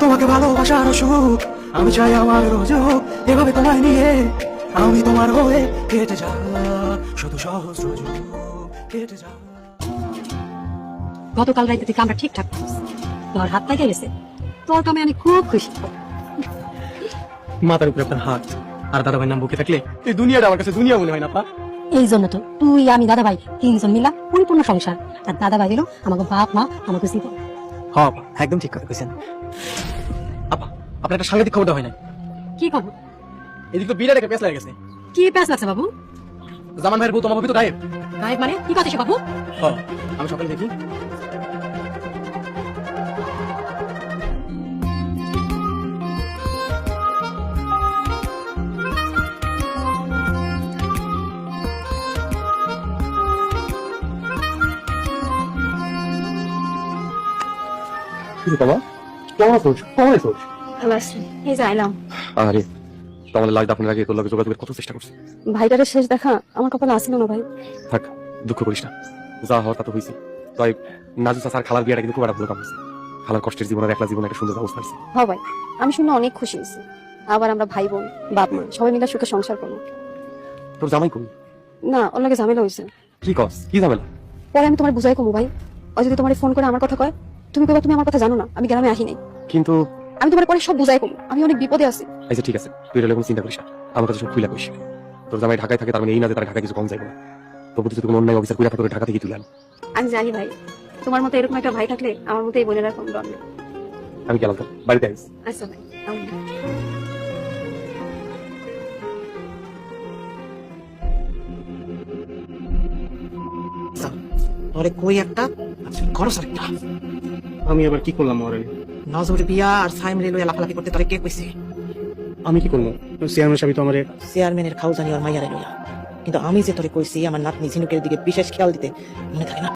তোমাকে ভালোবাসার সুখ আমি চাই আমার রোজ হোক, এভাবে তোমায় নিয়ে আমি তোমার হয়ে কেটে যা, শুধু সহজ রোজ কেটে যা। গতকাল রাইতে থেকে আমরা ঠিকঠাক করছি, তোর হাত থেকে গেছে, তোর কামে আমি খুব খুশি। মাথার উপরে আপনার হাত আর দাদা ভাই নাম বুকে থাকলে এই দুনিয়াটা আমার কাছে দুনিয়া মনে হয় না। এই জন্য তো তুই আমি দাদা ভাই তিনজন মিলা পরিপূর্ণ সংসার, আর দাদা ভাই হলো আমাকে বাপ মা, আমাকে জীবন। হ্যাঁ আপা, একদম ঠিক কথা কইছেন। আপা, আপনার একটা সাংঘাতিক খবরটা হয় না? কি খবর? এদিকে তো বিরাট একটা পেছ লাগে গেছে। কি প্যাস লাগছে বাবু? জামান ভাইয়ের বউ তোমার ভাবি তো গায়েব। গায়েব মানে কি কথা বাবু? হ্যাঁ, আমি সকালে দেখি বাবা কেমন আছোস? কেমন আছোস? ভালো আছি, এই যে আইলাম। আরে তোমাদের লাইট আপনার আগে তোর লগে যোগাযোগের কত চেষ্টা করছি। ভাইটারের শেষ দেখা আমার কপালে আসিল না ভাই। থাক, দুঃখ করিস না, যা হওয়ার তা তো হয়েছে। তাই নাজু চাচার খালার বিয়েটা কিন্তু খুব একটা ভালো কাম হয়েছে। খালার কষ্টের জীবনের একলা জীবনে একটা সুন্দর ব্যবস্থা আছে। হ্যাঁ ভাই, আমি শুনে অনেক খুশি হয়েছি। আবার আমরা ভাই বোন বাপ মা সবাই মিলে সুখে সংসার করবো। তোর জামাই কই? না, ওর লাগে ঝামেলা হয়েছে। কি কস? কি ঝামেলা? পরে আমি তোমার বুঝাই কমু ভাই। ও যদি তোমার ফোন করে আমার কথা কয়, তুমি কইবা তুমি আমার কথা জানো না, আমি গ্রামে আসি নাই। কিন্তু আমি তোমার পরে সব বুঝাই কমু, আমি অনেক বিপদে আছি। আচ্ছা ঠিক আছে, তুই এটা কোনো চিন্তা করিস না, আমার কাছে সব খুইলা কইস। তোর জামাই ঢাকায় থাকে, তার মানে এই না যে তার ঢাকায় কিছু কম যাইব না। তবু তুই কোনো অন্যায় অফিসার কইরা তোর ঢাকা থেকে তুলে আন। আমি জানি ভাই, তোমার মতো এরকম একটা ভাই থাকলে আমার মতো এই বোনেরা কম ডর নেই। আমি গেলাম, তো বাড়িতে আইস। আচ্ছা ভাই, আমি ওরে কই একটা করো স্যার। আমি এবার কি করলাম? ওরে নজর বিয়া আর সাইম রেলওয়ে লাফালাফি করতে তোরে কে কইছে? আমি কি করবো? চেয়ারম্যান সাহেব তো আমার চেয়ারম্যানের খাউজানি আর মাইয়ারে লইয়া, কিন্তু আমি যে তোরে কইছি আমার নাতনি ঝিনুকের দিকে বিশেষ খেয়াল দিতে, মনে থাকে না?